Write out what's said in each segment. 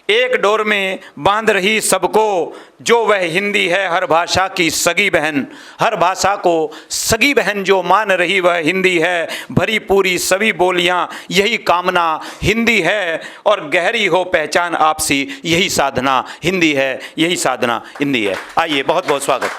एक डोर में बांध रही सबको, जो वह हिंदी है हर भाषा की सगी बहन। हर भाषा को सगी बहन जो मान रही वह हिंदी है। भरी पूरी सभी बोलियां यही कामना हिंदी है, और गहरी हो पहचान आपसी यही साधना हिंदी है, यही साधना हिंदी है। आइए, बहुत बहुत स्वागत।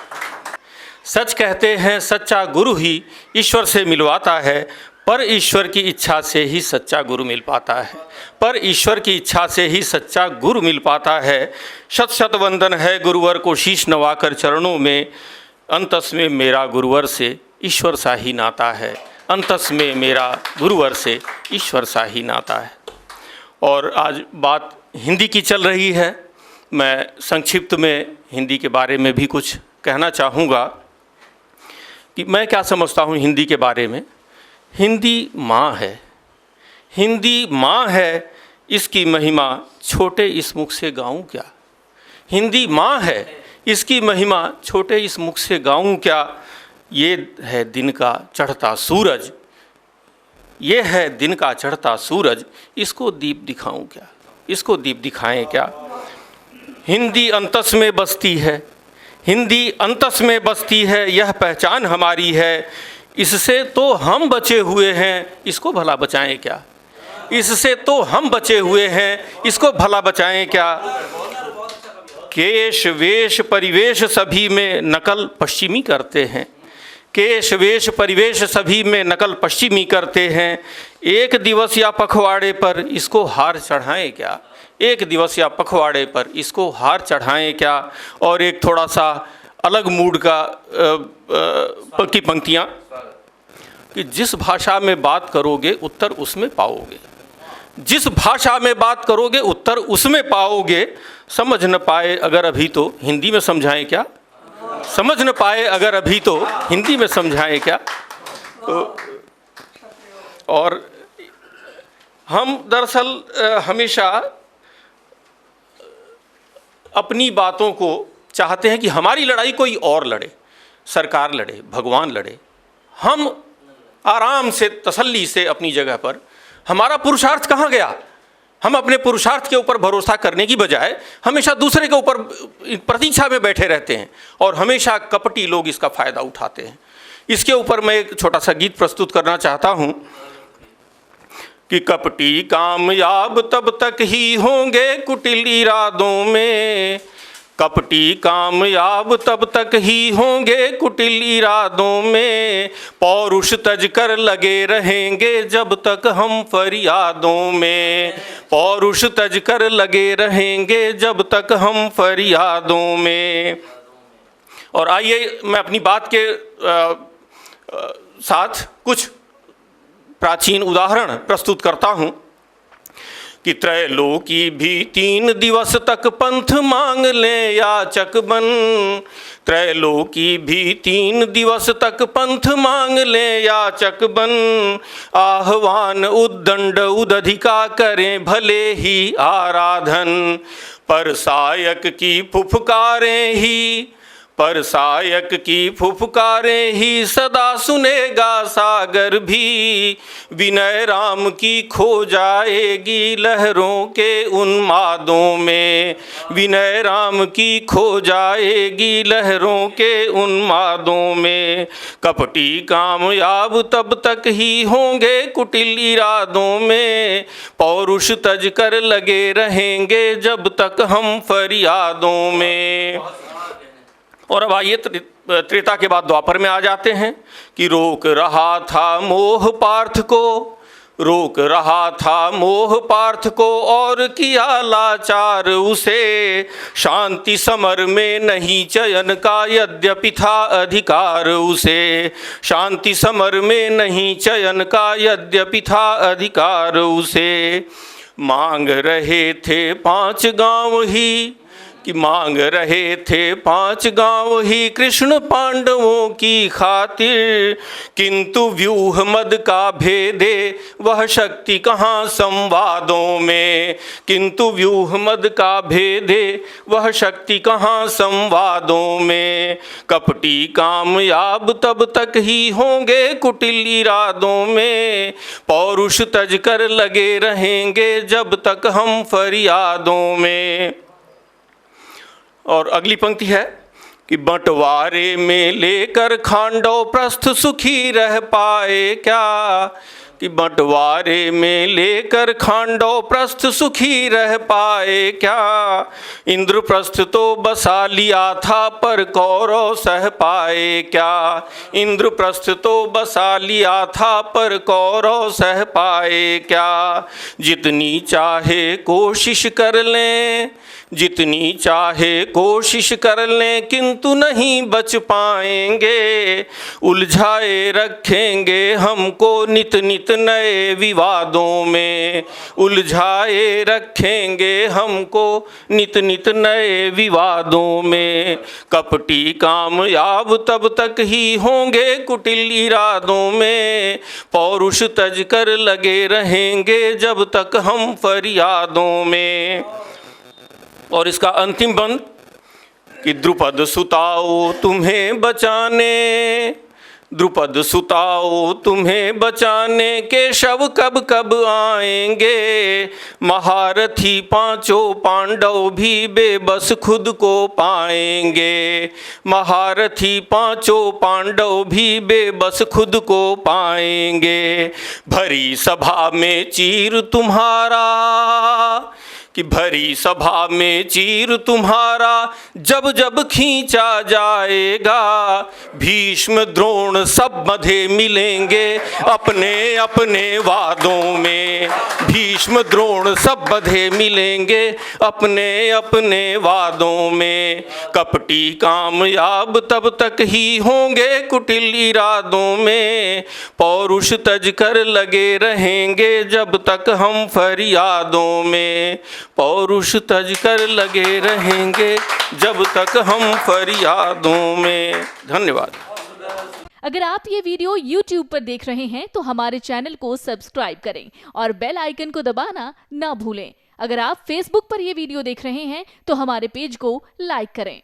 सच कहते हैं सच्चा गुरु ही ईश्वर से मिलवाता है, पर ईश्वर की इच्छा से ही सच्चा गुरु मिल पाता है। पर ईश्वर की इच्छा से ही सच्चा गुरु मिल पाता है। शत शत वंदन है गुरुवर को शीश नवाकर चरणों में। अंतस में मेरा गुरुवर से ईश्वर सा ही नाता है। अंतस में मेरा गुरुवर से ईश्वर सा ही नाता है। और आज बात हिंदी की चल रही है। मैं संक्षिप्त में हिंदी के बारे में भी कुछ कहना चाहूँगा कि मैं क्या समझता हूँ हिंदी के बारे में। हिंदी माँ है, हिंदी माँ है, इसकी महिमा छोटे इस मुख से गाऊं क्या। हिंदी माँ है, इसकी महिमा छोटे इस मुख से गाऊं क्या। ये है दिन का चढ़ता सूरज, ये है दिन का चढ़ता सूरज, इसको दीप दिखाऊं क्या, इसको दीप दिखाएं क्या। हिंदी अंतस में बसती है, हिंदी अंतस में बसती है, यह पहचान हमारी है। इससे तो हम बचे हुए हैं, इसको भला बचाएं क्या। इससे तो हम बचे हुए हैं, इसको भला बचाएं क्या। केश वेश परिवेश सभी में नकल पश्चिमी करते हैं। केश वेश परिवेश सभी में नकल पश्चिमी करते हैं। एक दिवस या पखवाड़े पर इसको हार चढ़ाएं क्या। एक दिवस या पखवाड़े पर इसको हार चढ़ाएं क्या। और एक थोड़ा सा अलग मूड का की पंक्तियाँ कि जिस भाषा में बात करोगे उत्तर उसमें पाओगे। जिस भाषा में बात करोगे उत्तर उसमें पाओगे। समझ न पाए अगर अभी तो हिंदी में समझाएं क्या। समझ न पाए अगर अभी तो हिंदी में समझाएं क्या। और हम दरअसल हमेशा अपनी बातों को चाहते हैं कि हमारी लड़ाई कोई और लड़े, सरकार लड़े, भगवान लड़े। हम आराम से तसल्ली से अपनी जगह पर, हमारा पुरुषार्थ कहाँ गया। हम अपने पुरुषार्थ के ऊपर भरोसा करने की बजाय हमेशा दूसरे के ऊपर प्रतीक्षा में बैठे रहते हैं, और हमेशा कपटी लोग इसका फ़ायदा उठाते हैं। इसके ऊपर मैं एक छोटा सा गीत प्रस्तुत करना चाहता हूँ कि कपटी कामयाब तब तक ही होंगे कुटिल इरादों में। कपटी कामयाब तब तक ही होंगे कुटिल इरादों में। पौरुष तज कर लगे रहेंगे जब तक हम फरियादों में। पौरुष तज कर लगे रहेंगे जब तक हम फरियादों में। और आइए मैं अपनी बात के साथ कुछ प्राचीन उदाहरण प्रस्तुत करता हूँ कि त्रैलोकी भी 3 दिवस तक पंथ मांग ले याचक बन। त्रैलोकी भी 3 दिवस तक पंथ मांग ले याचक बन। आह्वान उद्दंड उदधिका करें भले ही आराधन। पर सायक की फुफकारें ही, पर सायक की फुफकारें ही सदा सुनेगा सागर भी। विनय राम की खो जाएगी लहरों के उन्मादों में। विनय राम की खो जाएगी लहरों के उन्मादों में। कपटी कामयाब तब तक ही होंगे कुटिल इरादों में। पौरुष तज कर लगे रहेंगे जब तक हम फरियादों में। और अब आइए त्रेता के बाद द्वापर में आ जाते हैं कि रोक रहा था मोह पार्थ को, रोक रहा था मोह पार्थ को और किया लाचार उसे। शांति समर में नहीं चयन का यद्यपि था अधिकार उसे। शांति समर में नहीं चयन का यद्यपि था अधिकार उसे। मांग रहे थे 5 गांव ही, कि मांग रहे थे 5 गांव ही कृष्ण पांडवों की खातिर, किंतु व्यूह मद का भेदे वह शक्ति कहाँ संवादों में, किंतु व्यूह मद का भेदे वह शक्ति कहाँ संवादों में। कपटी कामयाब तब तक ही होंगे कुटिल इरादों में, पौरुष तज कर लगे रहेंगे जब तक हम फरियादों में। और अगली पंक्ति है कि बंटवारे में लेकर खांडव प्रस्थ सुखी रह पाए क्या, कि बंटवारे में लेकर खांडव प्रस्थ सुखी रह पाए क्या। इंद्रप्रस्थ तो बसा लिया था पर कौरव सह पाए क्या, इंद्रप्रस्थ तो बसा लिया था पर कौरव सह पाए क्या। जितनी चाहे कोशिश कर लें, जितनी चाहे कोशिश कर लें किंतु नहीं बच पाएंगे, उलझाए रखेंगे हमको नित नित नए विवादों में, उलझाए रखेंगे हमको नित नित नए विवादों में। कपटी कामयाब तब तक ही होंगे कुटिल इरादों में, पौरुष तज कर लगे रहेंगे जब तक हम फरियादों में। और इसका अंतिम बंद कि द्रुपद सुताओ तुम्हें बचाने, द्रुपद सुताओ तुम्हें बचाने के शव कब कब आएंगे। महारथी 5 पांडव भी बेबस खुद को पाएंगे, महारथी 5 पांडव भी बेबस खुद को पाएंगे। भरी सभा में चीर तुम्हारा, कि भरी सभा में चीर तुम्हारा जब जब खींचा जाएगा, भीष्म द्रोण सब बंधे मिलेंगे अपने अपने वादों में, भीष्म द्रोण सब बंधे मिलेंगे अपने अपने वादों में। कपटी कामयाब तब तक ही होंगे कुटिल इरादों में, पौरुष तज कर लगे रहेंगे जब तक हम फरियादों में, पौरुष तज कर लगे रहेंगे जब तक हम फरियादों में। धन्यवाद। अगर आप ये वीडियो YouTube पर देख रहे हैं तो हमारे चैनल को सब्सक्राइब करें और बेल आइकन को दबाना ना भूलें। अगर आप Facebook पर ये वीडियो देख रहे हैं तो हमारे पेज को लाइक करें।